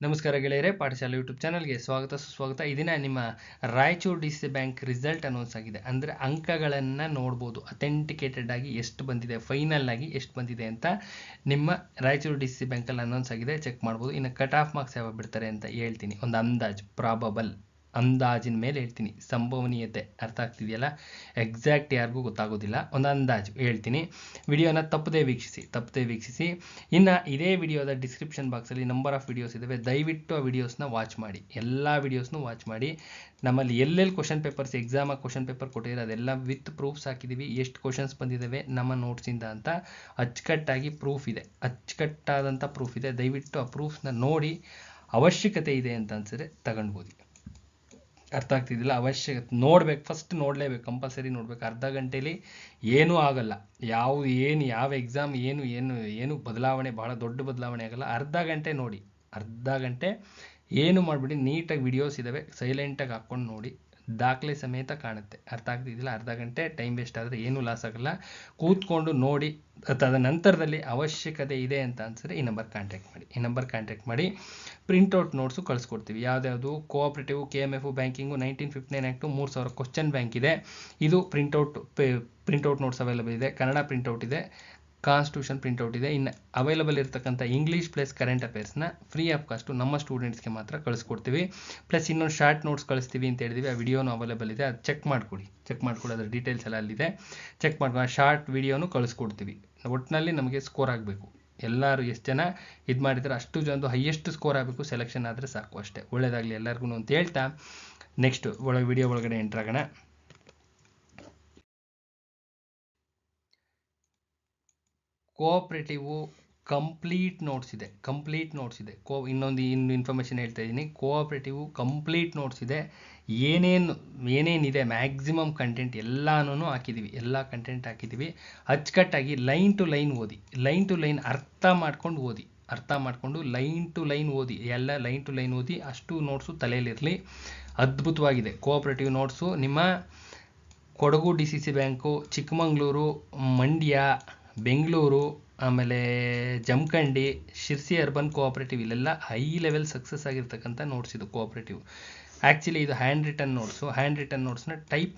ನಮಸ್ಕಾರ ಗೆಳೆಯರೇ, ಪಾಠಶಾಲೆ ಯೂಟ್ಯೂಬ್ ಚಾನಲ್ಗೆ ಸ್ವಾಗತ ಸುಸ್ವಾಗತ. ಈ ದಿನ ನಿಮ್ಮ Raichur DC bank result announce ಆಗಿದೆ. ಅಂದರೆ ಅಂಕಗಳನ್ನು ನೋಡ್ಬೋದು, ಅಥೆಂಟಿಕೇಟೆಡ್ ಆಗಿ ಎಷ್ಟು ಬಂದಿದೆ, ಫೈನಲ್ ಆಗಿ ಎಷ್ಟು ಬಂದಿದೆ ಅಂತ ನಿಮ್ಮ ರಾಯಚೂರು ಡಿ.ಸಿ ಬ್ಯಾಂಕಲ್ಲಿ ಅನೌನ್ಸ್ ಆಗಿದೆ, ಚೆಕ್ ಮಾಡ್ಬೋದು. ಇನ್ನು ಕಟ್ ಆಫ್ ಮಾರ್ಕ್ಸ್ ಯಾವಾಗ ಬಿಡ್ತಾರೆ ಅಂತ ಹೇಳ್ತೀನಿ. ಒಂದು ಅಂದಾಜು, ಪ್ರಾಬಬಲ್ ಅಂದಾಜಿನ ಮೇಲೆ ಹೇಳ್ತೀನಿ. ಸಂಭವನೀಯತೆ ಅರ್ಥ ಆಗ್ತಿದೆಯಲ್ಲ, ಎಕ್ಸಾಕ್ಟ್ ಯಾರಿಗೂ ಗೊತ್ತಾಗೋದಿಲ್ಲ, ಒಂದು ಅಂದಾಜು ಹೇಳ್ತೀನಿ. ವಿಡಿಯೋನ ತಪ್ಪದೇ ವೀಕ್ಷಿಸಿ. ಇನ್ನು ಇದೇ ವಿಡಿಯೋದ ಡಿಸ್ಕ್ರಿಪ್ಷನ್ ಬಾಕ್ಸಲ್ಲಿ ನಂಬರ್ ಆಫ್ ವಿಡಿಯೋಸ್ ಇದ್ದಾವೆ, ದಯವಿಟ್ಟು ಆ ವಿಡಿಯೋಸ್ನ ವಾಚ್ ಮಾಡಿ. ಎಲ್ಲ ವಿಡಿಯೋಸ್ನು ವಾಚ್ ಮಾಡಿ. ನಮ್ಮಲ್ಲಿ ಎಲ್ಲೆಲ್ಲಿ ಕ್ವಶನ್ ಪೇಪರ್ಸ್ ಎಕ್ಸಾಮಾಗಿ ಕ್ವಶನ್ ಪೇಪರ್ ಕೊಟ್ಟಿದ್ದಾರೆ ಅದೆಲ್ಲ ವಿತ್ ಪ್ರೂಫ್ಸ್ ಹಾಕಿದ್ದೀವಿ. ಎಷ್ಟು ಕ್ವಶನ್ಸ್ ಬಂದಿದ್ದಾವೆ ನಮ್ಮ ನೋಟ್ಸಿಂದ ಅಂತ ಅಚ್ಚುಕಟ್ಟಾಗಿ ಪ್ರೂಫ್ ಇದೆ, ಅಚ್ಚುಕಟ್ಟಾದಂಥ ಪ್ರೂಫ್ ಇದೆ. ದಯವಿಟ್ಟು ಆ ಪ್ರೂಫ್ನ ನೋಡಿ, ಅವಶ್ಯಕತೆ ಇದೆ ಅಂತ ಅನ್ಸಿದ್ರೆ ತಗೊಂಡ್ಬೋದು. ಅರ್ಥ ಆಗ್ತಿದ್ದಿಲ್ಲ, ಅವಶ್ಯಕತೆ ನೋಡ್ಬೇಕು, ಫಸ್ಟ್ ನೋಡಲೇಬೇಕು, ಕಂಪಲ್ಸರಿ ನೋಡ್ಬೇಕು. ಅರ್ಧ ಗಂಟೆಯಲ್ಲಿ ಏನೂ ಆಗಲ್ಲ, ಯಾವ ಎಕ್ಸಾಮ್ ಏನು ಬದಲಾವಣೆ, ಬಹಳ ದೊಡ್ಡ ಬದಲಾವಣೆ ಆಗಲ್ಲ. ಅರ್ಧ ಗಂಟೆ ನೋಡಿ, ಅರ್ಧ ಗಂಟೆ ಏನು ಮಾಡಿಬಿಡಿ, ನೀಟಾಗಿ ವಿಡಿಯೋಸ್ ಇದ್ದಾವೆ, ಸೈಲೆಂಟಾಗಿ ಹಾಕ್ಕೊಂಡು ನೋಡಿ, ದಾಖಲೆ ಸಮೇತ ಕಾಣುತ್ತೆ. ಅರ್ಥ ಆಗ್ತಿದ್ದಿಲ್ಲ, ಅರ್ಧ ಗಂಟೆ ಟೈಮ್ ವೇಸ್ಟ್ ಆದರೆ ಏನೂ ಲಾಸ್ ಆಗಲ್ಲ. ಕೂತ್ಕೊಂಡು ನೋಡಿ, ತದನಂತರದಲ್ಲಿ ಅವಶ್ಯಕತೆ ಇದೆ ಅಂತ ಅನ್ಸಿದ್ರೆ ಈ ನಂಬರ್ ಕಾಂಟ್ಯಾಕ್ಟ್ ಮಾಡಿ. ಪ್ರಿಂಟೌಟ್ ನೋಟ್ಸು ಕಳಿಸ್ಕೊಡ್ತೀವಿ. ಯಾವ್ದು cooperative, KMF, banking, 1959 act, 3000 question bank ಇದೆ. ಇದು ಪ್ರಿಂಟೌಟ್ ನೋಟ್ಸ್ ಅವೈಲೇಬಲ್ ಇದೆ. ಕನ್ನಡ ಪ್ರಿಂಟೌಟ್ ಇದೆ, ಕಾನ್ಸ್ಟಿಟ್ಯೂಷನ್ ಪ್ರಿಂಟೌಟ್ ಇದೆ. ಇನ್ನು ಅವೈಲೇಬಲ್ ಇರತಕ್ಕಂಥ ಇಂಗ್ಲೀಷ್ ಪ್ಲಸ್ ಕರೆಂಟ್ ಅಫೇರ್ಸ್ನ ಫ್ರೀ ಆಫ್ ಕಾಸ್ಟು ನಮ್ಮ ಸ್ಟೂಡೆಂಟ್ಸ್ಗೆ ಮಾತ್ರ ಕಳಿಸ್ಕೊಡ್ತೀವಿ. ಪ್ಲಸ್ ಇನ್ನೊಂದು ಶಾರ್ಟ್ ನೋಟ್ಸ್ ಕಳಿಸ್ತೀವಿ ಅಂತ ಹೇಳಿದ್ವಿ, ಆ ವಿಡಿಯೋನು ಅವೈಲೇಬಲ್ ಇದೆ, ಅದು ಚೆಕ್ ಮಾಡ್ಕೊಳ್ಳಿ, ಅದರ ಡೀಟೇಲ್ಸ್ ಎಲ್ಲ ಅಲ್ಲಿದೆ, ಚೆಕ್ ಮಾಡ್ಕೊಂಡು ಆ ಶಾರ್ಟ್ ವಿಡಿಯೋನು ಕಳಿಸ್ಕೊಡ್ತೀವಿ. ಒಟ್ಟಿನಲ್ಲಿ ನಮಗೆ ಸ್ಕೋರ್ ಆಗಬೇಕು. ಎಲ್ಲರೂ ಎಷ್ಟು ಜನ ಇದು ಮಾಡಿದರೆ ಅಷ್ಟು ಜನದು ಹೈಯೆಸ್ಟ್ ಸ್ಕೋರ್ ಆಗಬೇಕು, ಸೆಲೆಕ್ಷನ್ ಆದರೆ ಸಾಕು, ಅಷ್ಟೇ. ಒಳ್ಳೆಯದಾಗಲಿ ಎಲ್ಲರಿಗೂ ಅಂತ ಹೇಳ್ತಾ ನೆಕ್ಸ್ಟ್ ವಿಡಿಯೋ ಒಳಗಡೆ ಎಂಟರ್ ಆಗೋಣ. ಕೋಆಪರೇಟಿವು ಕಂಪ್ಲೀಟ್ ನೋಟ್ಸ್ ಇದೆ. ಇನ್ನೊಂದು ಇನ್ಫಾರ್ಮೇಷನ್ ಹೇಳ್ತಾ ಇದ್ದೀನಿ, ಕೋಆಪರೇಟಿವು ಕಂಪ್ಲೀಟ್ ನೋಟ್ಸ್ ಇದೆ. ಏನೇನಿದೆ ಮ್ಯಾಕ್ಸಿಮಮ್ ಕಂಟೆಂಟ್ ಎಲ್ಲನೂ ಹಾಕಿದ್ದೀವಿ, ಎಲ್ಲ ಕಂಟೆಂಟ್ ಹಾಕಿದ್ದೀವಿ. ಅಚ್ಚುಕಟ್ಟಾಗಿ ಲೈನ್ ಟು ಲೈನ್ ಓದಿ, ಲೈನ್ ಟು ಲೈನ್ ಅರ್ಥ ಮಾಡ್ಕೊಂಡು ಲೈನ್ ಟು ಲೈನ್ ಓದಿ, ಎಲ್ಲ ಲೈನ್ ಟು ಲೈನ್ ಓದಿ. ಅಷ್ಟು ನೋಟ್ಸು ತಲೆಯಲ್ಲಿರಲಿ. ಅದ್ಭುತವಾಗಿದೆ ಕೋಆಪರೇಟಿವ್ ನೋಟ್ಸು. ನಿಮ್ಮ ಕೊಡಗು DCC ಬ್ಯಾಂಕು, ಚಿಕ್ಕಮಗಳೂರು, ಮಂಡ್ಯ, ಬೆಂಗಳೂರು, ಆಮೇಲೆ ಜಮಖಂಡಿ, ಶಿರ್ಸಿ ಅರ್ಬನ್ ಕೋಆಪರೇಟಿವ್, ಇಲ್ಲೆಲ್ಲ ಹೈ ಲೆವೆಲ್ ಸಕ್ಸಸ್ ಆಗಿರ್ತಕ್ಕಂಥ ನೋಟ್ಸ್ ಇದು ಕೋಆಪರೇಟಿವ್. ಆ್ಯಕ್ಚುಲಿ ಇದು ಹ್ಯಾಂಡ್ ರಿಟನ್ ನೋಟ್ಸ್ನ ಟೈಪ್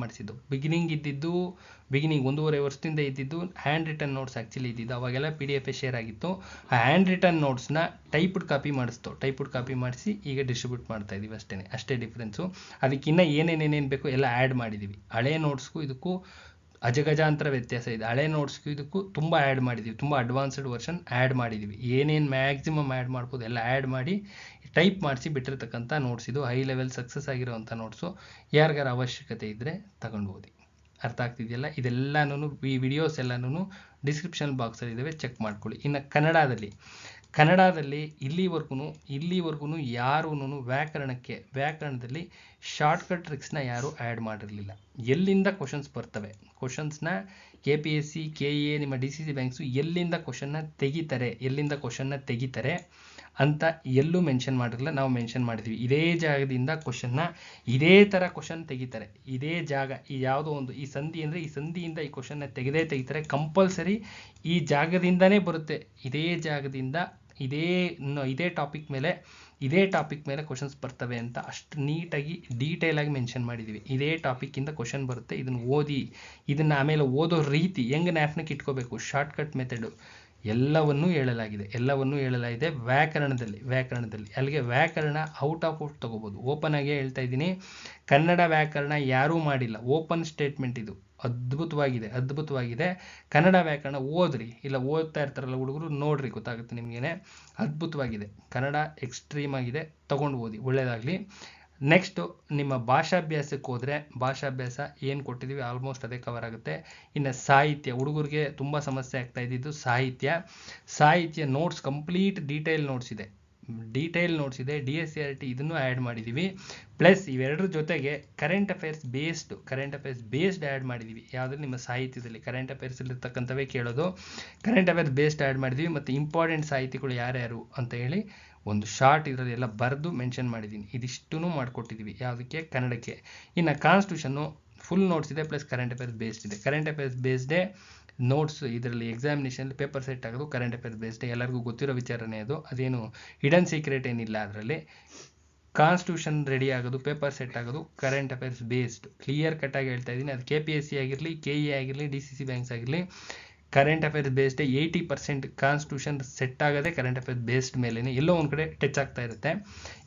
ಮಾಡಿಸಿದ್ದು. ಬಿಗಿನಿಂಗ್ 1.5 ವರ್ಷದಿಂದ ಇದ್ದಿದ್ದು ಹ್ಯಾಂಡ್ ರಿಟನ್ ನೋಟ್ಸ್ ಆ್ಯಕ್ಚುಲಿ ಇದ್ದಿದ್ದು. ಅವಾಗೆಲ್ಲ PDF ಶೇರ್ ಆಗಿತ್ತು. ಆ ಹ್ಯಾಂಡ್ ರಿಟನ್ ನೋಟ್ಸ್ನ ಟೈಪ್ಡ್ ಕಾಪಿ ಮಾಡಿಸಿ ಈಗ ಡಿಸ್ಟ್ರಿಬ್ಯೂಟ್ ಮಾಡ್ತಾ ಇದ್ದೀವಿ, ಅಷ್ಟೇ ಡಿಫ್ರೆನ್ಸು. ಅದಕ್ಕಿನ್ನ ಏನೇನೇನು ಬೇಕೋ ಎಲ್ಲ ಆ್ಯಡ್ ಮಾಡಿದ್ದೀವಿ. ಹಳೆ ನೋಟ್ಸ್ಗೂ ಇದಕ್ಕೂ ಅಜಗಜಾಂತರ ವ್ಯತ್ಯಾಸ ಇದೆ. ಹಳೆ ನೋಟ್ಸ್ಗೂ ಇದಕ್ಕೂ ತುಂಬ ಆ್ಯಡ್ ಮಾಡಿದ್ದೀವಿ, ತುಂಬ ಅಡ್ವಾನ್ಸ್ಡ್ ವರ್ಷನ್ ಆ್ಯಡ್ ಮಾಡಿದ್ದೀವಿ. ಏನೇನು ಮ್ಯಾಕ್ಸಿಮಮ್ ಆ್ಯಡ್ ಮಾಡ್ಬೋದು ಎಲ್ಲ ಆ್ಯಡ್ ಮಾಡಿ ಟೈಪ್ ಮಾಡಿಸಿ ಬಿಟ್ಟಿರ್ತಕ್ಕಂಥ ನೋಟ್ಸ್ ಇದು. ಹೈ ಲೆವೆಲ್ ಸಕ್ಸಸ್ ಆಗಿರೋವಂಥ ನೋಟ್ಸು. ಯಾರಿಗಾರ ಅವಶ್ಯಕತೆ ಇದ್ದರೆ ತಗೊಂಡ್ಬೋದು. ಅರ್ಥ ಆಗ್ತಿದೆಯಲ್ಲ, ಇದೆಲ್ಲನೂ ಈ ವಿಡಿಯೋಸ್ ಎಲ್ಲನೂ ಡಿಸ್ಕ್ರಿಪ್ಷನ್ ಬಾಕ್ಸಲ್ಲಿ ಇದ್ದಾವೆ, ಚೆಕ್ ಮಾಡ್ಕೊಳ್ಳಿ. ಇನ್ನು ಕನ್ನಡದಲ್ಲಿ ಇಲ್ಲಿವರೆಗೂ ಯಾರೂ ವ್ಯಾಕರಣದಲ್ಲಿ ಶಾರ್ಟ್ಕಟ್ ಟ್ರಿಕ್ಸ್ನ ಯಾರೂ ಆ್ಯಡ್ ಮಾಡಿರಲಿಲ್ಲ. ಎಲ್ಲಿಂದ ಕ್ವಶನ್ಸ್ ಬರ್ತವೆ, ಕ್ವಶನ್ಸ್ನ KPSC, KA, ನಿಮ್ಮ DCC ಬ್ಯಾಂಕ್ಸು ಎಲ್ಲಿಂದ ಕ್ವಶನ್ನ ತೆಗಿತಾರೆ ಅಂತ ಎಲ್ಲೂ ಮೆನ್ಷನ್ ಮಾಡಿರಲಿಲ್ಲ. ನಾವು ಮೆನ್ಷನ್ ಮಾಡಿದ್ವಿ, ಇದೇ ಜಾಗದಿಂದ ಇದೇ ಥರ ಕ್ವಶನ್ ತೆಗಿತಾರೆ. ಇದೇ ಜಾಗ, ಈ ಯಾವುದೋ ಒಂದು ಈ ಸಂಧಿ ಅಂದರೆ ಈ ಸಂಧಿಯಿಂದ ಈ ಕ್ವಶನ್ನ ತೆಗಿತಾರೆ. ಕಂಪಲ್ಸರಿ ಈ ಜಾಗದಿಂದನೇ ಬರುತ್ತೆ. ಇದೇ ಜಾಗದಿಂದ ಇದೇ ಟಾಪಿಕ್ ಮೇಲೆ ಕ್ವಶನ್ಸ್ ಬರ್ತವೆ ಅಂತ ಅಷ್ಟು ನೀಟಾಗಿ ಡೀಟೇಲಾಗಿ ಮೆನ್ಷನ್ ಮಾಡಿದ್ದೀವಿ. ಇದೇ ಟಾಪಿಕ್ಕಿಂದ ಕ್ವಶನ್ ಬರುತ್ತೆ, ಇದನ್ನು ಓದಿ, ಇದನ್ನು ಆಮೇಲೆ ಓದೋ ರೀತಿ ಹೆಂಗೆ ನ್ಯಾಪ್ನಕ್ಕೆ ಇಟ್ಕೋಬೇಕು, ಶಾರ್ಟ್ಕಟ್ ಮೆಥಡು ಎಲ್ಲವನ್ನೂ ಹೇಳಲಾಗಿದೆ ವ್ಯಾಕರಣದಲ್ಲಿ. ಅಲ್ಲಿಗೆ ವ್ಯಾಕರಣ ಔಟ್ ತಗೋಬೋದು. ಓಪನ್ ಆಗೇ ಹೇಳ್ತಾ ಇದ್ದೀನಿ, ಕನ್ನಡ ವ್ಯಾಕರಣ ಯಾರೂ ಮಾಡಿಲ್ಲ, ಓಪನ್ ಸ್ಟೇಟ್ಮೆಂಟ್ ಇದು. ಅದ್ಭುತವಾಗಿದೆ. ಕನ್ನಡ ವ್ಯಾಕರಣ ಓದ್ರಿ, ಇಲ್ಲ ಓದ್ತಾ ಇರ್ತಾರಲ್ಲ ಹುಡುಗರು, ನೋಡ್ರಿ, ಗೊತ್ತಾಗುತ್ತೆ ನಿಮಗೇನೆ. ಅದ್ಭುತವಾಗಿದೆ ಕನ್ನಡ, ಎಕ್ಸ್ಟ್ರೀಮ್ ಆಗಿದೆ, ತಗೊಂಡು ಓದಿ, ಒಳ್ಳೆಯದಾಗಲಿ. ನೆಕ್ಸ್ಟು ನಿಮ್ಮ ಭಾಷಾಭ್ಯಾಸಕ್ಕೆ ಹೋದರೆ, ಭಾಷಾಭ್ಯಾಸ ಏನು ಕೊಟ್ಟಿದ್ದೀವಿ ಆಲ್ಮೋಸ್ಟ್ ಅದೇ ಕವರ್ ಆಗುತ್ತೆ. ಇನ್ನು ಸಾಹಿತ್ಯ, ಹುಡುಗರಿಗೆ ತುಂಬ ಸಮಸ್ಯೆ ಆಗ್ತಾ ಇದ್ದಿದ್ದು ಸಾಹಿತ್ಯ ನೋಟ್ಸ್, ಕಂಪ್ಲೀಟ್ ಡೀಟೇಲ್ ನೋಟ್ಸ್ ಇದೆ. DSCRT ಇದನ್ನು ಆ್ಯಡ್ ಮಾಡಿದ್ದೀವಿ. ಪ್ಲಸ್ ಇವೆರಡರ ಜೊತೆಗೆ ಕರೆಂಟ್ ಅಫೇರ್ಸ್ ಬೇಸ್ಡ್ ಆ್ಯಡ್ ಮಾಡಿದ್ದೀವಿ. ಯಾವುದ್ರಲ್ಲಿ ನಿಮ್ಮ ಸಾಹಿತ್ಯದಲ್ಲಿ ಕರೆಂಟ್ ಅಫೇರ್ಸಲ್ಲಿರ್ತಕ್ಕಂಥವೇ ಕೇಳೋದು, ಕರೆಂಟ್ ಅಫೇರ್ಸ್ ಬೇಸ್ಡ್ ಆ್ಯಡ್ ಮಾಡಿದ್ದೀವಿ. ಮತ್ತು ಇಂಪಾರ್ಟೆಂಟ್ ಸಾಹಿತಿಗಳು ಯಾರ್ಯಾರು ಅಂತ ಹೇಳಿ ಒಂದು ಶಾರ್ಟ್ ಇದರಲ್ಲಿ ಎಲ್ಲ ಬರೆದು ಮೆನ್ಷನ್ ಮಾಡಿದ್ದೀನಿ. ಇದಿಷ್ಟೂ ಮಾಡಿಕೊಟ್ಟಿದ್ದೀವಿ ಯಾವುದಕ್ಕೆ, ಕನ್ನಡಕ್ಕೆ. ಇನ್ನು ಕಾನ್ಸ್ಟಿಟ್ಯೂಷನ್ನು ಫುಲ್ ನೋಟ್ಸ್ ಇದೆ, ಪ್ಲಸ್ ಕರೆಂಟ್ ಅಫೇರ್ಸ್ ಬೇಸ್ಡ್ ಇದೆ. ಕರೆಂಟ್ ಅಫೇರ್ಸ್ ಬೇಸ್ಡೇ ನೋಟ್ಸ್ ಇದರಲ್ಲಿ ಎಕ್ಸಾಮಿನೇಷನ್ ಪೇಪರ್ ಸೆಟ್ ಆಗೋದು ಕರೆಂಟ್ ಅಫೇರ್ಸ್ ಬೇಸ್ಡ್, ಎಲ್ಲರಿಗೂ ಗೊತ್ತಿರೋ ವಿಚಾರನೇ ಅದು, ಅದೇನು ಹಿಡನ್ ಸೀಕ್ರೆಟ್ ಏನಿಲ್ಲ ಅದರಲ್ಲಿ. ಕಾನ್ಸ್ಟಿಟ್ಯೂಷನ್ ರೆಡಿ ಆಗೋದು, ಪೇಪರ್ ಸೆಟ್ ಆಗೋದು ಕರೆಂಟ್ ಅಫೇರ್ಸ್ ಬೇಸ್ಡ್, ಕ್ಲಿಯರ್ ಕಟ್ಟಾಗಿ ಹೇಳ್ತಾ ಇದ್ದೀನಿ. ಅದು KPSC ಆಗಿರಲಿ, KE ಆಗಿರಲಿ, DCC ಬ್ಯಾಂಕ್ಸ್ ಆಗಿರಲಿ, current affairs based. 80% constitution set ಆಗೋದೇ ಕರೆಂಟ್ ಅಫೇರ್ಸ್ ಬೇಸ್ಡ್ ಮೇಲೆ, ಎಲ್ಲೋ ಒಂದು ಕಡೆ ಟಚ್ ಆಗ್ತಾ ಇರುತ್ತೆ.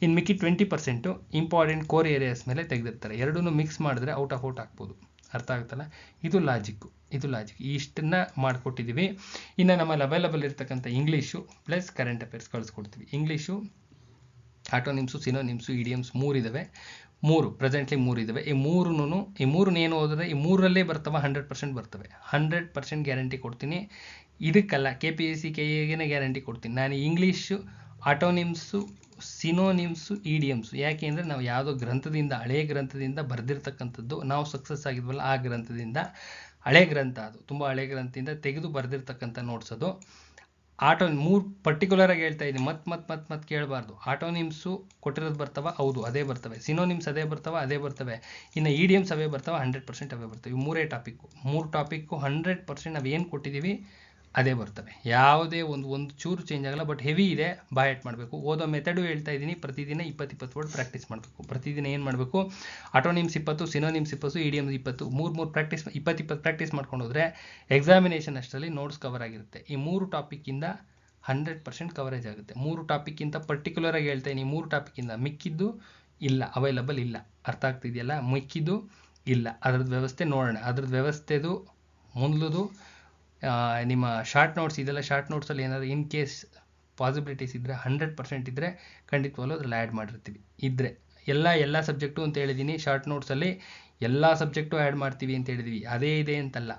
ಇನ್ನು ಮಿಕ್ಕಿ 20% ಇಂಪಾರ್ಟೆಂಟ್ ಕೋರ್ ಏರಿಯಾಸ್ ಮೇಲೆ ತೆಗೆದಿರ್ತಾರೆ. ಎರಡೂ ಮಿಕ್ಸ್ ಮಾಡಿದ್ರೆ ಔಟ್ ಆಫ್ ಔಟ್ ಆಗ್ಬೋದು. ಅರ್ಥ ಆಗುತ್ತಲ್ಲ, ಇದು ಲಾಜಿಕ್. ಇಷ್ಟನ್ನ ಮಾಡಿಕೊಟ್ಟಿದ್ದೀವಿ. ಇನ್ನು ನಮ್ಮಲ್ಲಿ ಅವೈಲಬಲ್ ಇರ್ತಕ್ಕಂಥ ಇಂಗ್ಲೀಷು ಪ್ಲಸ್ ಕರೆಂಟ್ ಅಫೇರ್ಸ್ ಕಳಿಸ್ಕೊಡ್ತೀವಿ. ಇಂಗ್ಲೀಷು ಆಟೋನಿಮ್ಸು, ಸಿನೋನಿಮ್ಸು, ಇಡಿಯಮ್ಸ್ 3 ಇದ್ದಾವೆ. ಪ್ರೆಸೆಂಟ್ಲಿ 3 ಇದ್ದಾವೆ. ಈ ಮೂರನ್ನು ಏನು ಓದಿದ್ರೆ ಈ 3ರಲ್ಲೇ ಬರ್ತವೆ, 100% ಬರ್ತವೆ. 100% ಗ್ಯಾರಂಟಿ ಕೊಡ್ತೀನಿ. ಇದಕ್ಕಲ್ಲ, KPSC KEಗೆ ಗ್ಯಾರಂಟಿ ಕೊಡ್ತೀನಿ ನಾನು. ಇಂಗ್ಲೀಷು ಆಟೋನಿಮ್ಸು, ಸಿನೋನಿಮ್ಸು, ಇಡಿಯಮ್ಸು. ಯಾಕೆ ಅಂದರೆ ನಾವು ಯಾವುದೋ ಗ್ರಂಥದಿಂದ, ಹಳೆಯ ಗ್ರಂಥದಿಂದ ಬರೆದಿರ್ತಕ್ಕಂಥದ್ದು, ನಾವು ಸಕ್ಸಸ್ ಆಗಿದ್ವಲ್ಲ ಆ ಗ್ರಂಥದಿಂದ, ಹಳೆ ಗ್ರಂಥ ಅದು, ತುಂಬ ಹಳೆ ಗ್ರಂಥದಿಂದ ತೆಗೆದು ಬರೆದಿರ್ತಕ್ಕಂಥ ನೋಟ್ಸ್ ಅದು. 3 ಪರ್ಟಿಕ್ಯುಲರ್ ಆಗಿ ಹೇಳ್ತಾ ಇದ್ದೀನಿ, ಮತ್ತೆ ಕೇಳಬಾರ್ದು. ಆಟೋನಿಮ್ಸು ಕೊಟ್ಟಿರೋದು ಬರ್ತವೆ, ಹೌದು ಅದೇ ಬರ್ತವೆ. ಸಿನೋನಿಮ್ಸ್ ಅದೇ ಬರ್ತವೆ. ಇನ್ನು ಇಡಿಯಮ್ಸ್ ಅವೇ ಬರ್ತವೆ, 100% ಅವೇ ಬರ್ತವೆ. ಇವು 3 ಟಾಪಿಕ್ಕು. 3 ಟಾಪಿಕ್ಕು 100% ನಾವು ಏನು ಕೊಟ್ಟಿದ್ದೀವಿ ಅದೇ ಬರ್ತವೆ. ಯಾವುದೇ ಒಂದು ಚೂರು ಚೇಂಜ್ ಆಗಲ್ಲ. ಬಟ್ ಹೆವಿ ಇದೆ, ಬಾಯಟ್ ಮಾಡಬೇಕು. ಓದೋ ಮೆಥಡು ಹೇಳ್ತಾ ಇದ್ದೀನಿ. ಪ್ರತಿದಿನ 20 ವರ್ಡ್ ಪ್ರಾಕ್ಟೀಸ್ ಮಾಡಬೇಕು. ಪ್ರತಿದಿನ ಏನು ಮಾಡಬೇಕು, ಆಟೋನಿಮ್ಸ್ 20, ಸಿನೋನಿಮ್ಸ್ 20, ಇಡಿಯಮ್ಸ್ 20, 3 ಪ್ರಾಕ್ಟೀಸ್, 20 ಪ್ರಾಕ್ಟೀಸ್ ಮಾಡ್ಕೊಂಡು ಹೋದರೆ ಎಕ್ಸಾಮಿನೇಷನ್ ಅಷ್ಟರಲ್ಲಿ ನೋಟ್ಸ್ ಕವರ್ ಆಗಿರುತ್ತೆ. ಈ 3 ಟಾಪಿಕ್ಕಿಂದ 100% ಕವರೇಜ್ ಆಗುತ್ತೆ. 3 ಟಾಪಿಕ್ಕಿಂತ ಪರ್ಟಿಕ್ಯುಲರ್ ಆಗಿ ಹೇಳ್ತಾ ಇದ್ದೀನಿ. 3 ಟಾಪಿಕ್ಕಿಂದ ಮಿಕ್ಕಿದ್ದು ಇಲ್ಲ, ಅವೈಲಬಲ್ ಇಲ್ಲ. ಅರ್ಥ ಆಗ್ತಿದೆಯಲ್ಲ, ಮಿಕ್ಕಿದ್ದು ಇಲ್ಲ. ಅದ್ರದ್ದು ವ್ಯವಸ್ಥೆ ನೋಡೋಣ. ಅದ್ರದ್ದು ವ್ಯವಸ್ಥೆದು ಮೊದಲದು ನಿಮ್ಮ ಶಾರ್ಟ್ ನೋಟ್ಸ್ ಇದೆಲ್ಲ. ಶಾರ್ಟ್ ನೋಟ್ಸಲ್ಲಿ ಏನಾದರೂ ಇನ್ ಕೇಸ್ ಪಾಸಿಬಿಲಿಟೀಸ್ ಇದ್ದರೆ, 100% ಇದ್ದರೆ ಖಂಡಿತವಾಗ್ಲೂ ಅದ್ರಲ್ಲಿ ಆ್ಯಡ್ ಮಾಡಿರ್ತೀವಿ. ಇದ್ದರೆ ಎಲ್ಲ ಸಬ್ಜೆಕ್ಟು ಅಂತ ಹೇಳಿದ್ದೀನಿ. ಶಾರ್ಟ್ ನೋಟ್ಸಲ್ಲಿ ಎಲ್ಲ ಸಬ್ಜೆಕ್ಟು ಆ್ಯಡ್ ಮಾಡ್ತೀವಿ ಅಂತ ಹೇಳಿದ್ವಿ. ಅದೇ ಇದೆ ಅಂತಲ್ಲ,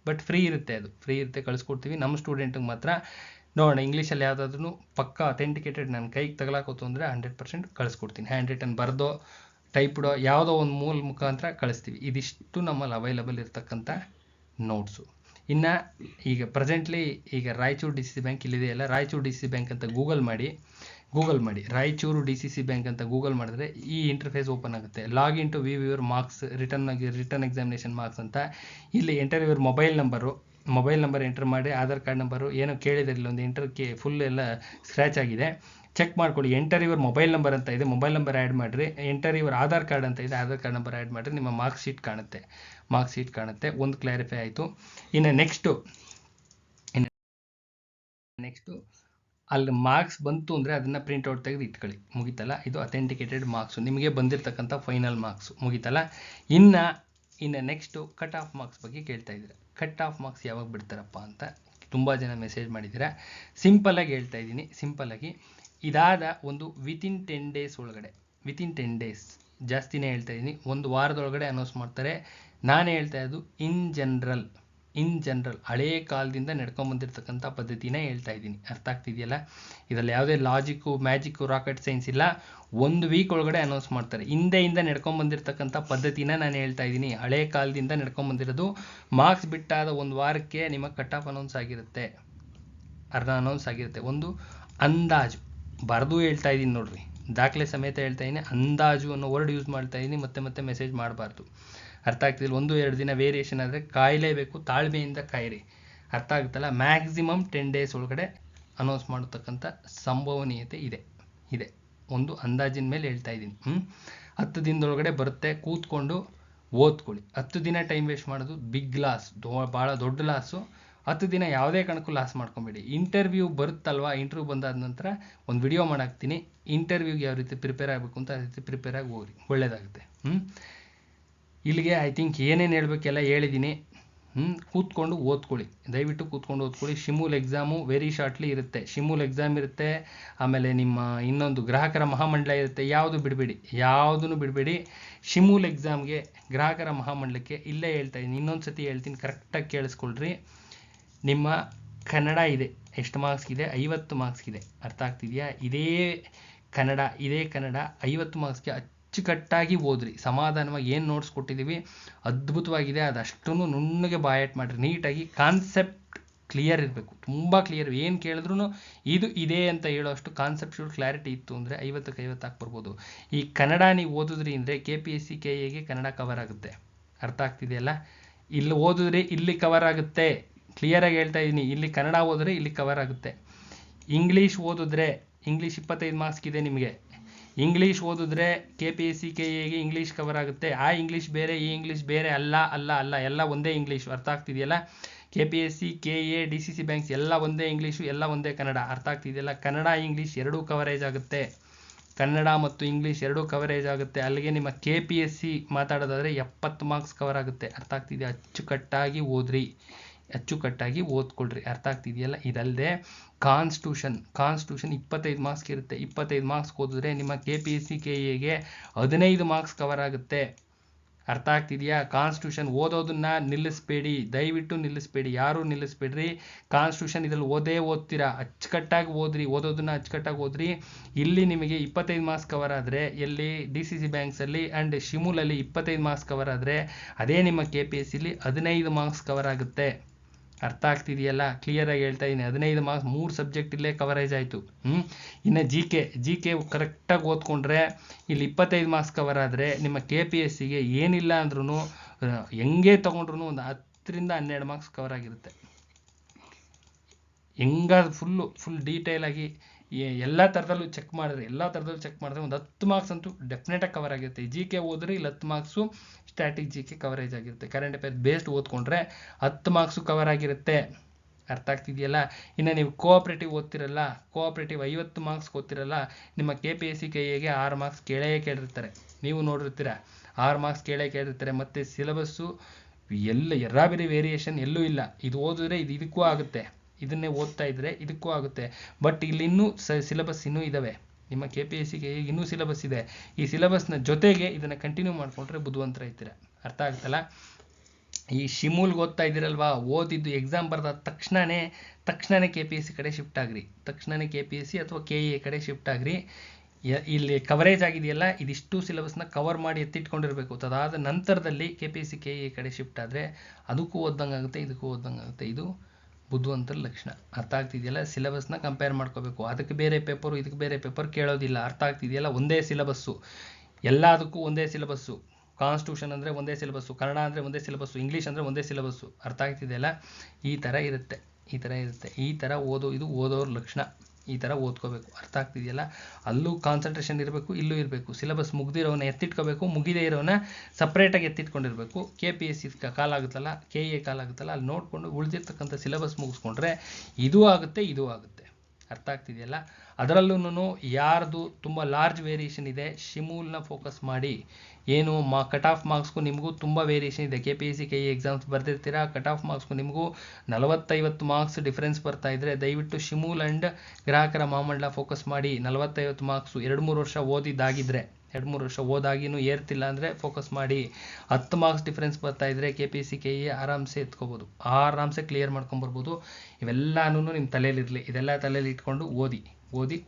ಬಟ್ ಫ್ರೀ ಇರುತ್ತೆ. ಅದು ಫ್ರೀ ಇರುತ್ತೆ, ಕಳಿಸ್ಕೊಡ್ತೀವಿ. ನಮ್ಮ ಸ್ಟೂಡೆಂಟಿಗೆ ಮಾತ್ರ ನೋಡೋಣ. ಇಂಗ್ಲೀಷಲ್ಲಿ ಯಾವುದಾದ್ರೂ ಪಕ್ಕಾ ಅಥೆಂಟಿಕೇಟೆಡ್ ನನ್ನ ಕೈಗೆ ತಗಲಾಕೋತು ಅಂದರೆ 100% ಕಳಿಸ್ಕೊಡ್ತೀನಿ. ಹ್ಯಾಂಡ್ ರಿಟನ್ ಬರೆದೋ ಟೈಪ್ಡೋ ಯಾವುದೋ ಒಂದು ಮೂಲ ಮುಖಾಂತರ ಕಳಿಸ್ತೀವಿ. ಇದಿಷ್ಟು ನಮ್ಮಲ್ಲಿ ಅವೈಲಬಲ್ ಇರ್ತಕ್ಕಂಥ ನೋಟ್ಸು. ಇನ್ನು ಈಗ ಪ್ರೆಸೆಂಟ್ಲಿ ರಾಯಚೂರು DCC ಬ್ಯಾಂಕ್ ಇಲ್ಲಿದೆಯಲ್ಲ, ರಾಯಚೂರು DCC ಬ್ಯಾಂಕ್ ಅಂತ ಗೂಗಲ್ ಮಾಡಿ, ರಾಯಚೂರು DCC ಬ್ಯಾಂಕ್ ಅಂತ ಗೂಗಲ್ ಮಾಡಿದ್ರೆ ಈ ಇಂಟರ್ಫೇಸ್ ಓಪನ್ ಆಗುತ್ತೆ. Login to view your marks, written examination marks ಅಂತ. ಇಲ್ಲಿ enter your mobile number enter ಮಾಡಿ, ಆಧಾರ್ ಕಾರ್ಡ್ ನಂಬರು ಏನೋ ಕೇಳಿದ್ರೆ ಇಲ್ಲೊಂದು ಎಂಟರ್ಗೆ ಫುಲ್ ಎಲ್ಲ ಸ್ಕ್ರ್ಯಾಚ್ ಆಗಿದೆ. ಚೆಕ್ ಮಾಡ್ಕೊಳ್ಳಿ. ಎಂಟರ್ ಯುವರ್ ಮೊಬೈಲ್ ನಂಬರ್ ಅಂತ ಇದೆ, ಮೊಬೈಲ್ ನಂಬರ್ ಆ್ಯಡ್ ಮಾಡಿರಿ. ಎಂಟರ್ ಯುವರ್ ಆಧಾರ್ ಕಾರ್ಡ್ ಅಂತ ಇದೆ, ಆಧಾರ್ ಕಾರ್ಡ್ ನಂಬರ್ ಆ್ಯಡ್ ಮಾಡಿರಿ. ನಿಮ್ಮ ಮಾರ್ಕ್ಸ್ ಶೀಟ್ ಕಾಣುತ್ತೆ. ಒಂದು ಕ್ಲಾರಿಫೈ ಆಯಿತು. ಇನ್ನು ನೆಕ್ಸ್ಟು ಅಲ್ಲಿ ಮಾರ್ಕ್ಸ್ ಬಂತು ಅಂದರೆ ಅದನ್ನು ಪ್ರಿಂಟ್ಔಟ್ ತೆಗೆದು ಇಟ್ಕೊಳ್ಳಿ. ಮುಗಿತಲ್ಲ, ಇದು ಅಥೆಂಟಿಕೇಟೆಡ್ ಮಾರ್ಕ್ಸು, ನಿಮಗೆ ಬಂದಿರತಕ್ಕಂಥ ಫೈನಲ್ ಮಾರ್ಕ್ಸು. ಮುಗಿತಲ್ಲ. ಇನ್ನು ನೆಕ್ಸ್ಟು ಕಟ್ ಆಫ್ ಮಾರ್ಕ್ಸ್ ಬಗ್ಗೆ ಕೇಳ್ತಾ ಇದ್ದೀರಾ. ಕಟ್ ಆಫ್ ಮಾರ್ಕ್ಸ್ ಯಾವಾಗ ಬಿಡ್ತಾರಪ್ಪ ಅಂತ ತುಂಬ ಜನ ಮೆಸೇಜ್ ಮಾಡಿದ್ದೀರಾ. ಸಿಂಪಲ್ಲಾಗಿ ಹೇಳ್ತಾ ಇದ್ದೀನಿ. ಇದಾದ ಒಂದು ವಿತಿನ್ 10 ಡೇಸ್ ಒಳಗಡೆ, ವಿತಿನ್ 10 ಡೇಸ್, ಜಾಸ್ತಿನೇ ಹೇಳ್ತಾ ಇದ್ದೀನಿ, 1 ವಾರದೊಳಗಡೆ ಅನೌನ್ಸ್ ಮಾಡ್ತಾರೆ. ನಾನು ಹೇಳ್ತಾ ಇದ್ದು ಇನ್ ಜನರಲ್ ಹಳೇ ಕಾಲದಿಂದ ನಡ್ಕೊಂಬಂದಿರ್ತಕ್ಕಂಥ ಪದ್ಧತಿನೇ ಹೇಳ್ತಾ ಇದ್ದೀನಿ. ಅರ್ಥ ಆಗ್ತಿದೆಯಲ್ಲ, ಇದರಲ್ಲಿ ಯಾವುದೇ ಲಾಜಿಕ್ಕು, ಮ್ಯಾಜಿಕ್ಕು, ರಾಕೆಟ್ ಸೈನ್ಸ್ ಇಲ್ಲ. 1 ವೀಕ್ ಒಳಗಡೆ ಅನೌನ್ಸ್ ಮಾಡ್ತಾರೆ. ಹಿಂದೆಯಿಂದ ನಡ್ಕೊಂಬಂದಿರ್ತಕ್ಕಂಥ ಪದ್ಧತಿನ ನಾನು ಹೇಳ್ತಾ ಇದ್ದೀನಿ. ಹಳೇ ಕಾಲದಿಂದ ನಡ್ಕೊಂಬಂದಿರೋದು. ಮಾರ್ಕ್ಸ್ ಬಿಟ್ಟಾದ 1 ವಾರಕ್ಕೆ ನಿಮಗೆ ಕಟ್ ಆಫ್ ಅನೌನ್ಸ್ ಆಗಿರುತ್ತೆ. ಒಂದು ಅಂದಾಜು ಬರೆದು ಹೇಳ್ತಾ ಇದ್ದೀನಿ ನೋಡ್ರಿ, ದಾಖಲೆ ಸಮೇತ ಹೇಳ್ತಾ ಇದ್ದೀನಿ. ಅಂದಾಜು ಅನ್ನೋ ವರ್ಡ್ ಯೂಸ್ ಮಾಡ್ತಾ ಇದ್ದೀನಿ. ಮತ್ತೆ ಮೆಸೇಜ್ ಮಾಡಬಾರ್ದು. ಅರ್ಥ ಆಗ್ತಿಲ್ಲ. 1-2 ದಿನ ವೇರಿಯೇಷನ್ ಆದರೆ ಕಾಯಲೇಬೇಕು. ತಾಳ್ಮೆಯಿಂದ ಕಾಯಿರಿ. ಅರ್ಥ ಆಗುತ್ತಲ್ಲ. ಮ್ಯಾಕ್ಸಿಮಮ್ 10 ಡೇಸ್ ಒಳಗಡೆ ಅನೌನ್ಸ್ ಮಾಡತಕ್ಕಂಥ ಸಂಭವನೀಯತೆ ಇದೆ. ಒಂದು ಅಂದಾಜಿನ ಮೇಲೆ ಹೇಳ್ತಾ ಇದ್ದೀನಿ. 10 ದಿನದೊಳಗಡೆ ಬರುತ್ತೆ. ಕೂತ್ಕೊಂಡು ಓದ್ಕೊಳ್ಳಿ. 10 ದಿನ ಟೈಮ್ ವೇಸ್ಟ್ ಮಾಡೋದು ಬಿಗ್ ಲಾಸ್, ಭಾಳ ದೊಡ್ಡ ಲಾಸು. 10 ದಿನ ಯಾವುದೇ ಕಾರಣಕ್ಕೂ ಲಾಸ್ ಮಾಡ್ಕೊಬೇಡಿ. ಇಂಟರ್ವ್ಯೂ ಬರುತ್ತಲ್ವ, ಇಂಟರ್ವ್ಯೂ ಬಂದಾದ ನಂತರ ಒಂದು ವಿಡಿಯೋ ಮಾಡಾಕ್ತೀನಿ. ಇಂಟರ್ವ್ಯೂಗೆ ಯಾವ ರೀತಿ ಪ್ರಿಪೇರ್ ಆಗಬೇಕು ಅಂತ ಆ ರೀತಿ ಪ್ರಿಪೇರ್ ಆಗಿ ಹೋಗ್ರಿ, ಒಳ್ಳೆಯದಾಗುತ್ತೆ. ಇಲ್ಲಿಗೆ ಐ ಥಿಂಕ್ ಏನೇನು ಹೇಳಬೇಕೆಲ್ಲ ಹೇಳಿದ್ದೀನಿ. ಕೂತ್ಕೊಂಡು ಓದ್ಕೊಳ್ಳಿ, ದಯವಿಟ್ಟು ಕೂತ್ಕೊಂಡು ಓದ್ಕೊಳ್ಳಿ. ಶಿಮೂಲ್ ಎಕ್ಸಾಮು ವೆರಿ ಶಾರ್ಟ್ಲಿ ಇರುತ್ತೆ. ಶಿಮೂಲ್ ಎಕ್ಸಾಮ್ ಇರುತ್ತೆ, ಆಮೇಲೆ ನಿಮ್ಮ ಇನ್ನೊಂದು ಗ್ರಾಹಕರ ಮಹಾಮಂಡಲ ಇರುತ್ತೆ. ಯಾವುದನ್ನು ಬಿಡಬೇಡಿ. ಶಿಮೂಲ್ ಎಕ್ಸಾಮ್ಗೆ, ಗ್ರಾಹಕರ ಮಹಾಮಂಡಲಕ್ಕೆ ಇಲ್ಲೇ ಹೇಳ್ತಾ ಇದ್ದೀನಿ, ಇನ್ನೊಂದು ಸತಿ ಹೇಳ್ತೀನಿ, ಕರೆಕ್ಟಾಗಿ ಕೇಳಿಸ್ಕೊಳ್ರಿ. ನಿಮ್ಮ ಕನ್ನಡ ಇದೆ, ಎಷ್ಟು ಮಾರ್ಕ್ಸ್ಗಿದೆ? 50 ಮಾರ್ಕ್ಸ್ಗಿದೆ. ಅರ್ಥ ಆಗ್ತಿದೆಯಾ? ಇದೇ ಕನ್ನಡ 50 ಮಾರ್ಕ್ಸ್ಗೆ ಅಚ್ಚುಕಟ್ಟಾಗಿ ಓದ್ರಿ. ಸಮಾಧಾನವಾಗಿ ಏನು ನೋಟ್ಸ್ ಕೊಟ್ಟಿದ್ದೀವಿ ಅದ್ಭುತವಾಗಿದೆ. ಅದಷ್ಟು ನುಣ್ಣಗೆ ಬಾಯಟ್ ಮಾಡಿರಿ. ನೀಟಾಗಿ ಕಾನ್ಸೆಪ್ಟ್ ಕ್ಲಿಯರ್ ಇರಬೇಕು, ತುಂಬ ಕ್ಲಿಯರ್. ಏನು ಕೇಳಿದ್ರು ಇದು ಇದೆ ಅಂತ ಹೇಳೋಷ್ಟು ಕಾನ್ಸೆಪ್ಚುವಲ್ ಕ್ಲಾರಿಟಿ ಇತ್ತು ಅಂದರೆ 50ಕ್ಕೆ 50 ಹಾಕ್ಬರ್ಬೋದು. ಈ ಕನ್ನಡ ನೀವು ಓದಿದ್ರಿ ಅಂದರೆ KPSC KEಗೆ ಕನ್ನಡ ಕವರ್ ಆಗುತ್ತೆ. ಅರ್ಥ ಆಗ್ತಿದೆಯಲ್ಲ? ಇಲ್ಲಿ ಓದಿದ್ರೆ ಇಲ್ಲಿ ಕವರ್ ಆಗುತ್ತೆ, ಕ್ಲಿಯರಾಗಿ ಹೇಳ್ತಾ ಇದ್ದೀನಿ. ಇಲ್ಲಿ ಕನ್ನಡ ಓದಿದ್ರೆ ಇಲ್ಲಿ ಕವರ್ ಆಗುತ್ತೆ. ಇಂಗ್ಲೀಷ್ ಓದಿದ್ರೆ ಇಂಗ್ಲೀಷ್ 25 ಮಾರ್ಕ್ಸ್ ಇದೆ ನಿಮಗೆ. ಇಂಗ್ಲೀಷ್ ಓದಿದ್ರೆ KPSC KAಗೆ ಇಂಗ್ಲೀಷ್ ಕವರ್ ಆಗುತ್ತೆ. ಆ ಇಂಗ್ಲೀಷ್ ಬೇರೆ, ಈ ಇಂಗ್ಲೀಷ್ ಬೇರೆ ಅಲ್ಲ ಅಲ್ಲ ಅಲ್ಲ, ಎಲ್ಲ ಒಂದೇ ಇಂಗ್ಲೀಷ್. ಅರ್ಥ ಆಗ್ತಿದೆಯಲ್ಲ? KPSC KA DCC ಬ್ಯಾಂಕ್ಸ್ ಎಲ್ಲ ಒಂದೇ ಇಂಗ್ಲೀಷು, ಎಲ್ಲ ಒಂದೇ ಕನ್ನಡ. ಅರ್ಥ ಆಗ್ತಿದೆಯಲ್ಲ? ಕನ್ನಡ ಇಂಗ್ಲೀಷ್ ಎರಡೂ ಕವರೇಜ್ ಆಗುತ್ತೆ. ಕನ್ನಡ ಮತ್ತು ಇಂಗ್ಲೀಷ್ ಎರಡೂ ಕವರೇಜ್ ಆಗುತ್ತೆ. ಅಲ್ಲಿಗೆ ನಿಮ್ಮ KPSC ಮಾತಾಡೋದಾದರೆ 70 ಮಾರ್ಕ್ಸ್ ಕವರ್ ಆಗುತ್ತೆ. ಅರ್ಥ ಆಗ್ತಿದೆಯಾ? ಅಚ್ಚುಕಟ್ಟಾಗಿ ಓದ್ರಿ, ಅಚ್ಚುಕಟ್ಟಾಗಿ ಓದ್ಕೊಳ್ರಿ. ಅರ್ಥ ಆಗ್ತಿದೆಯಲ್ಲ? ಇದಲ್ಲದೆ ಕಾನ್ಸ್ಟಿಟ್ಯೂಷನ್ 25 ಮಾರ್ಕ್ಸ್ ಇರುತ್ತೆ. 25 ಮಾರ್ಕ್ಸ್ ಓದಿದ್ರೆ ನಿಮ್ಮ KPSC KAಗೆ 15 ಮಾರ್ಕ್ಸ್ ಕವರ್ ಆಗುತ್ತೆ. ಅರ್ಥ ಆಗ್ತಿದೆಯಾ? ಕಾನ್ಸ್ಟಿಟ್ಯೂಷನ್ ಓದೋದನ್ನ ನಿಲ್ಲಿಸ್ಬೇಡಿ, ದಯವಿಟ್ಟು ನಿಲ್ಲಿಸ್ಬೇಡಿ, ಯಾರೂ ನಿಲ್ಲಿಸ್ಬೇಡ್ರಿ. ಕಾನ್ಸ್ಟಿಟ್ಯೂಷನ್ ಇದರಲ್ಲಿ ಓದ್ತೀರಾ, ಅಚ್ಚುಕಟ್ಟಾಗಿ ಓದ್ರಿ, ಓದೋದನ್ನ ಅಚ್ಚುಕಟ್ಟಾಗಿ ಓದ್ರಿ. ಇಲ್ಲಿ ನಿಮಗೆ 25 ಮಾರ್ಕ್ಸ್ ಕವರ್ ಆದರೆ, ಎಲ್ಲಿ DCC ಬ್ಯಾಂಕ್ಸಲ್ಲಿ ಆ್ಯಂಡ್ ಶಿಮೂಲಲ್ಲಿ 25 ಮಾರ್ಕ್ಸ್ ಕವರ್ ಆದರೆ, ಅದೇ ನಿಮ್ಮ KPSCಲಿ 15 ಮಾರ್ಕ್ಸ್ ಕವರ್ ಆಗುತ್ತೆ. ಅರ್ಥ ಆಗ್ತಿದೆಯಲ್ಲ? ಕ್ಲಿಯರಾಗಿ ಹೇಳ್ತಾ ಇದ್ದೀನಿ. 15 ಮಾರ್ಕ್ಸ್ 3 ಸಬ್ಜೆಕ್ಟ್ ಇಲ್ಲೇ ಕವರೇಜ್ ಆಯಿತು. ಇನ್ನು ಜಿ ಕೆ ಕರೆಕ್ಟಾಗಿ ಓದ್ಕೊಂಡ್ರೆ ಇಲ್ಲಿ 25 ಮಾರ್ಕ್ಸ್ ಕವರ್ ಆದರೆ ನಿಮ್ಮ KPSCಗೆ ಏನಿಲ್ಲ ಅಂದ್ರೂ ಹೆಂಗೆ ತೊಗೊಂಡ್ರು ಒಂದು 10ರಿಂದ 12 ಮಾರ್ಕ್ಸ್ ಕವರ್ ಆಗಿರುತ್ತೆ. ಫುಲ್ ಡೀಟೇಲಾಗಿ ಎಲ್ಲ ಥರದಲ್ಲೂ ಚೆಕ್ ಮಾಡಿದ್ರೆ ಒಂದು 10 ಮಾರ್ಕ್ಸ್ ಅಂತೂ ಡೆಫಿನೆಟಾಗಿ ಕವರ್ ಆಗಿರುತ್ತೆ. GK ಓದಿದ್ರೆ ಇಲ್ಲಿ 10 ಮಾರ್ಕ್ಸು ಸ್ಟ್ಯಾಟಿಕ್ GK ಕವರೇಜ್ ಆಗಿರುತ್ತೆ. ಕರೆಂಟ್ ಅಫೇರ್ಸ್ ಬೇಸ್ಡ್ ಓದ್ಕೊಂಡ್ರೆ 10 ಮಾರ್ಕ್ಸು ಕವರ್ ಆಗಿರುತ್ತೆ. ಅರ್ಥ ಆಗ್ತಿದೆಯಲ್ಲ? ಇನ್ನು ನೀವು ಕೋಆಪ್ರೇಟಿವ್ ಓದ್ತಿರಲ್ಲ, 50 ಮಾರ್ಕ್ಸ್ ಓದ್ತಿರಲ್ಲ, ನಿಮ್ಮ KPSC KAಗೆ 6 ಮಾರ್ಕ್ಸ್ ಕೇಳಿರ್ತಾರೆ. ನೀವು ನೋಡಿರ್ತೀರ, 6 ಮಾರ್ಕ್ಸ್ ಕೇಳಿರ್ತಾರೆ. ಮತ್ತು ಸಿಲೆಬಸ್ಸು ಎರಾಬಿರಿ ವೇರಿಯೇಷನ್ ಎಲ್ಲೂ ಇಲ್ಲ. ಇದು ಓದಿದ್ರೆ ಇದಕ್ಕೂ ಆಗುತ್ತೆ, ಇದನ್ನೇ ಓದ್ತಾ ಇದ್ರೆ ಇದಕ್ಕೂ ಆಗುತ್ತೆ. ಬಟ್ ಇಲ್ಲಿ ಇನ್ನೂ ಸಿಲೆಬಸ್ ಇನ್ನೂ ಇದ್ದಾವೆ. ನಿಮ್ಮ KPSC KA ಇನ್ನೂ ಸಿಲೆಬಸ್ ಇದೆ. ಈ ಸಿಲೆಬಸ್ನ ಜೊತೆಗೆ ಇದನ್ನು ಕಂಟಿನ್ಯೂ ಮಾಡಿಕೊಂಡ್ರೆ ಬುದ್ಧಿವಂತರ ಇರ್ತೀರ. ಅರ್ಥ ಆಗುತ್ತಲ್ಲ? ಈ ಶಿಮೂಲ್ಗೆ ಓದ್ತಾ ಇದ್ದೀರಲ್ವಾ, ಓದಿದ್ದು ಎಕ್ಸಾಮ್ ಬರೆದ ತಕ್ಷಣನೇ KPSC ಕಡೆ ಶಿಫ್ಟ್ ಆಗ್ರಿ. KPSC ಅಥವಾ KA ಕಡೆ ಶಿಫ್ಟ್ ಆಗ್ರಿ. ಇಲ್ಲಿ ಕವರೇಜ್ ಆಗಿದೆಯಲ್ಲ, ಇದಿಷ್ಟು ಸಿಲೆಬಸ್ನ ಕವರ್ ಮಾಡಿ ಎತ್ತಿಟ್ಕೊಂಡಿರಬೇಕು. ಅದಾದ ನಂತರದಲ್ಲಿ KPSC KA ಕಡೆ ಶಿಫ್ಟ್ ಆದರೆ ಅದಕ್ಕೂ ಓದ್ದಂಗೆ ಆಗುತ್ತೆ, ಇದಕ್ಕೂ ಓದ್ದಂಗೆ ಆಗುತ್ತೆ. ಇದು ಬುದ್ಧಿವಂತರ ಲಕ್ಷಣ. ಅರ್ಥ ಆಗ್ತಿದೆಯಲ್ಲ? ಸಿಲೆಬಸ್ನ ಕಂಪೇರ್ ಮಾಡ್ಕೋಬೇಕು. ಅದಕ್ಕೆ ಬೇರೆ ಪೇಪರು, ಇದಕ್ಕೆ ಬೇರೆ ಪೇಪರ್ ಕೇಳೋದಿಲ್ಲ. ಅರ್ಥ ಆಗ್ತಿದೆಯಲ್ಲ? ಒಂದೇ ಸಿಲೆಬಸ್ಸು, ಎಲ್ಲದಕ್ಕೂ ಒಂದೇ ಸಿಲೆಬಸ್ಸು. ಕಾನ್ಸ್ಟಿಟ್ಯೂಷನ್ ಅಂದರೆ ಒಂದೇ ಸಿಲೆಬಸ್ಸು, ಕನ್ನಡ ಅಂದರೆ ಒಂದೇ ಸಿಲೆಬಸ್ಸು, ಇಂಗ್ಲೀಷ್ ಅಂದರೆ ಒಂದೇ ಸಿಲೆಬಸ್ಸು. ಅರ್ಥ ಆಗ್ತಿದೆಯಲ್ಲ? ಈ ಥರ ಇರುತ್ತೆ. ಈ ಥರ ಓದೋರ ಲಕ್ಷಣ. ಈ ಥರ ಓದ್ಕೋಬೇಕು. ಅರ್ಥ ಆಗ್ತಿದೆಯಲ್ಲ? ಅಲ್ಲೂ ಕಾನ್ಸಂಟ್ರೇಷನ್ ಇರಬೇಕು, ಇಲ್ಲೂ ಇರಬೇಕು. ಸಿಲೆಬಸ್ ಮುಗ್ದಿರೋನ ಎತ್ತಿಟ್ಕೋಬೇಕು, ಮುಗಿದೇ ಇರೋನ ಸಪ್ರೇಟಾಗಿ ಎತ್ತಿಟ್ಕೊಂಡಿರಬೇಕು. KPSC ಕಾಲಾಗುತ್ತಲ್ಲ, KA ಕಾಲಾಗುತ್ತಲ್ಲ, ಅಲ್ಲಿ ನೋಡಿಕೊಂಡು ಉಳಿದಿರ್ತಕ್ಕಂಥ ಸಿಲೆಬಸ್ ಮುಗಿಸ್ಕೊಂಡ್ರೆ ಇದೂ ಆಗುತ್ತೆ, ಇದೂ ಆಗುತ್ತೆ. ಅರ್ಥ ಆಗ್ತಿದೆಯಲ್ಲ? ಅದರಲ್ಲೂ ಯಾರ್ದು ತುಂಬ ಲಾರ್ಜ್ ವೇರಿಯೇಷನ್ ಇದೆ, ಶಿಮೂಲ್ನ ಫೋಕಸ್ ಮಾಡಿ. ಏನು ಕಟ್ ಆಫ್ ಮಾರ್ಕ್ಸ್ಗೂ ನಿಮಗೂ ತುಂಬ ವೇರಿಯೇಷನ್ ಇದೆ. KPSC KA ಎಕ್ಸಾಮ್ಸ್ ಬರ್ದಿರ್ತೀರಾ, ಕಟ್ ಆಫ್ ಮಾರ್ಕ್ಸ್ಗೂ ನಿಮಗೂ 40-50 ಮಾರ್ಕ್ಸ್ ಡಿಫ್ರೆನ್ಸ್ ಬರ್ತಾ ಇದ್ರೆ ದಯವಿಟ್ಟು ಶಿಮೂಲ್ ಆ್ಯಂಡ್ ಗ್ರಾಹಕರ ಮಹಾಮಂಡಲ ಫೋಕಸ್ ಮಾಡಿ. 40-50 ಮಾರ್ಕ್ಸು 2-3 ವರ್ಷ ಓದಿದ್ದಾಗಿದ್ರೆ, 2-3 ವರ್ಷ ಓದಾಗಿನೂ ಏರ್ತಿಲ್ಲ ಅಂದರೆ ಫೋಕಸ್ ಮಾಡಿ. 10 ಮಾರ್ಕ್ಸ್ ಡಿಫ್ರೆನ್ಸ್ ಬರ್ತಾ ಇದ್ರೆ KPSC KA ಆರಾಮ್ಸೆ ಎತ್ಕೋಬೋದು, ಆರಾಮ್ಸೆ ಕ್ಲಿಯರ್ ಮಾಡ್ಕೊಂಬರ್ಬೋದು. ಇವೆಲ್ಲನೂ ನಿಮ್ಮ ತಲೆಯಲ್ಲಿರಲಿ. ಇದೆಲ್ಲ ತಲೆಯಲ್ಲಿ ಇಟ್ಕೊಂಡು ಓದಿ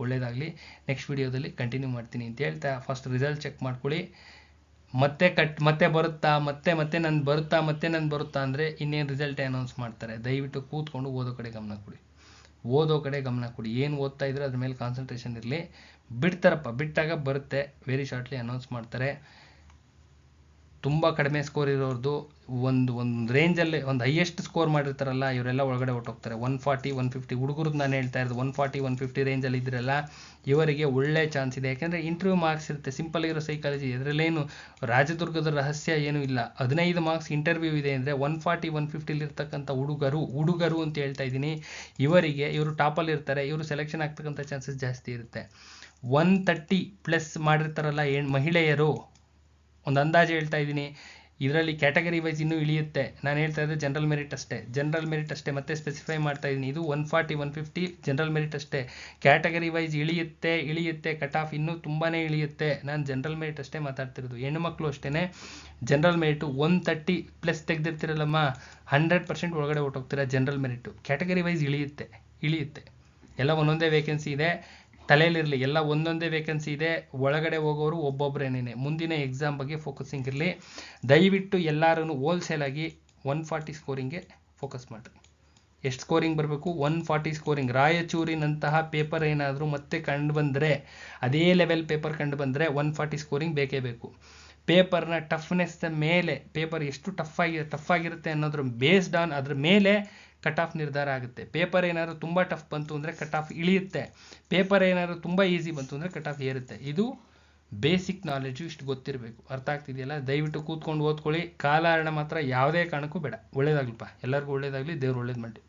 ಒಳ್ಳೇದಾಗಲಿ. ನೆಕ್ಸ್ಟ್ ವಿಡಿಯೋದಲ್ಲಿ ಕಂಟಿನ್ಯೂ ಮಾಡ್ತೀನಿ ಅಂತ ಹೇಳ್ತಾ ಫಸ್ಟ್ ರಿಸಲ್ಟ್ ಚೆಕ್ ಮಾಡ್ಕೊಳ್ಳಿ. ಮತ್ತೆ ಬರುತ್ತಾ ನನ್ ಬರುತ್ತಾ ಅಂದರೆ ಇನ್ನೇನು ರಿಸಲ್ಟ್ ಅನೌನ್ಸ್ ಮಾಡ್ತಾರೆ. ದಯವಿಟ್ಟು ಕೂತ್ಕೊಂಡು ಓದೋ ಕಡೆ ಗಮನ ಕೊಡಿ. ಏನು ಓದ್ತಾ ಇದ್ರೆ ಅದ್ರ ಮೇಲೆ ಕಾನ್ಸಂಟ್ರೇಷನ್ ಇರಲಿ. ಬಿಟ್ಟಾಗ ಬರುತ್ತೆ, ವೆರಿ ಶಾರ್ಟ್ಲಿ ಅನೌನ್ಸ್ ಮಾಡ್ತಾರೆ. ತುಂಬ ಕಡಿಮೆ ಸ್ಕೋರ್ ಇರೋರ್ದು ಒಂದು ರೇಂಜಲ್ಲಿ ಒಂದು ಹೈಯೆಸ್ಟ್ ಸ್ಕೋರ್ ಮಾಡಿರ್ತಾರಲ್ಲ, ಇವರೆಲ್ಲ ಒಳಗಡೆ ಹೊಟ್ಟೋಗ್ತಾರೆ. 140-150 ಹುಡುಗರದ್ದು ನಾನು ಹೇಳ್ತಾ ಇರೋದು 140-150 ರೇಂಜಲ್ಲಿ ಇದ್ರಲ್ಲ, ಇವರಿಗೆ ಒಳ್ಳೆ ಚಾನ್ಸ್ ಇದೆ. ಯಾಕೆಂದರೆ ಇಂಟರ್ವ್ಯೂ ಮಾರ್ಕ್ಸ್ ಇರುತ್ತೆ, ಸಿಂಪಲ್ ಆಗಿರೋ ಸೈಕಾಲಜಿ. ಇದರಲ್ಲೇನು ರಾಜದುರ್ಗದ ರಹಸ್ಯ ಏನೂ ಇಲ್ಲ. 15 ಮಾರ್ಕ್ಸ್ ಇಂಟರ್ವ್ಯೂ ಇದೆ ಅಂದರೆ 140-150 ಇರ್ತಕ್ಕಂಥ ಹುಡುಗರು ಅಂತ ಹೇಳ್ತಾ ಇದ್ದೀನಿ. ಇವರು ಟಾಪಲ್ಲಿ ಇರ್ತಾರೆ, ಇವರು ಸೆಲೆಕ್ಷನ್ ಆಗ್ತಕ್ಕಂಥ ಚಾನ್ಸಸ್ ಜಾಸ್ತಿ ಇರುತ್ತೆ. 130+ ಮಾಡಿರ್ತಾರಲ್ಲ ಮಹಿಳೆಯರು, ಒಂದು ಅಂದಾಜು ಹೇಳ್ತಾ ಇದ್ದೀನಿ. ಇದರಲ್ಲಿ ಕ್ಯಾಟಗರಿ ವೈಸ್ ಇನ್ನೂ ಇಳಿಯುತ್ತೆ. ನಾನು ಹೇಳ್ತಾ ಇದ್ದೆ ಜನರಲ್ ಮೆರಿಟ್ ಅಷ್ಟೇ ಮತ್ತೆ ಸ್ಪೆಸಿಫೈ ಮಾಡ್ತಾ ಇದ್ದೀನಿ. ಇದು 140-150 ಜನರಲ್ ಮೆರಿಟ್ ಅಷ್ಟೇ. ಕ್ಯಾಟಗರಿ ವೈಸ್ ಇಳಿಯುತ್ತೆ, ಕಟ್ ಆಫ್ ಇನ್ನೂ ತುಂಬಾ ಇಳಿಯುತ್ತೆ. ನಾನು ಜನರಲ್ ಮೆರಿಟ್ ಅಷ್ಟೇ ಮಾತಾಡ್ತಿರೋದು. ಹೆಣ್ಣುಮಕ್ಕಳು ಅಷ್ಟೇ. ಜನರಲ್ ಮೆರಿಟು 130+ ತೆಗೆದಿರ್ತಿರಲ್ಲಮ್ಮ, 100% ಒಳಗಡೆ ಹೊಟ್ಟೋಗ್ತೀರಾ ಜನರಲ್ ಮೆರಿಟು. ಕ್ಯಾಟಗರಿ ವೈಸ್ ಇಳಿಯುತ್ತೆ. ಎಲ್ಲ ಒಂದೊಂದೇ ವೇಕೆನ್ಸಿ ಇದೆ, ತಲೆಯಲ್ಲಿರಲಿ. ಎಲ್ಲ ಒಂದೊಂದೇ ವೇಕೆನ್ಸಿ ಇದೆ, ಒಳಗಡೆ ಹೋಗೋರು ಒಬ್ಬೊಬ್ಬರೇನೇನೆ. ಮುಂದಿನ ಎಕ್ಸಾಮ್ ಬಗ್ಗೆ ಫೋಕಸಿಂಗ್ ಇರಲಿ. ದಯವಿಟ್ಟು ಎಲ್ಲರೂ ಹೋಲ್ಸೇಲಾಗಿ 140 ಸ್ಕೋರಿಂಗ್ಗೆ ಫೋಕಸ್ ಮಾಡಿರಿ. ಎಷ್ಟು ಸ್ಕೋರಿಂಗ್ ಬರಬೇಕು? 140 ಸ್ಕೋರಿಂಗ್. ರಾಯಚೂರಿನಂತಹ ಪೇಪರ್ ಏನಾದರೂ ಮತ್ತೆ ಕಂಡು ಬಂದರೆ, ಅದೇ ಲೆವೆಲ್ ಪೇಪರ್ ಕಂಡು ಬಂದರೆ 140 ಸ್ಕೋರಿಂಗ್ ಬೇಕೇ ಬೇಕು. ಪೇಪರ್ನ ಟಫ್ನೆಸ್ ಮೇಲೆ, ಪೇಪರ್ ಎಷ್ಟು ಟಫ್ ಆಗಿರುತ್ತೆ ಅನ್ನೋದ್ರ ಬೇಸ್ಡ್ ಆನ್ ಅದ್ರ ಮೇಲೆ ಕಟ್ ಆಫ್ ನಿರ್ಧಾರ ಆಗುತ್ತೆ. ಪೇಪರ್ ಏನಾದ್ರು ತುಂಬ ಟಫ್ ಬಂತು ಅಂದರೆ ಕಟ್ ಆಫ್ ಇಳಿಯುತ್ತೆ, ಪೇಪರ್ ಏನಾದ್ರು ತುಂಬ ಈಸಿ ಬಂತು ಅಂದರೆ ಕಟ್ ಆಫ್ ಏರುತ್ತೆ. ಇದು ಬೇಸಿಕ್ ನಾಲೆಜು, ಇಷ್ಟು ಗೊತ್ತಿರಬೇಕು. ಅರ್ಥ ಆಗ್ತಿದೆಯಲ್ಲ? ದಯವಿಟ್ಟು ಕೂತ್ಕೊಂಡು ಓದ್ಕೊಳ್ಳಿ. ಕಾಲಹರಣ ಮಾತ್ರ ಯಾವುದೇ ಕಾರಣಕ್ಕೂ ಬೇಡ. ಒಳ್ಳೇದಾಗ್ಲಪ್ಪ, ಎಲ್ಲರಿಗೂ ಒಳ್ಳೇದಾಗಲಿ, ದೇವ್ರು ಒಳ್ಳೇದು ಮಾಡಿ.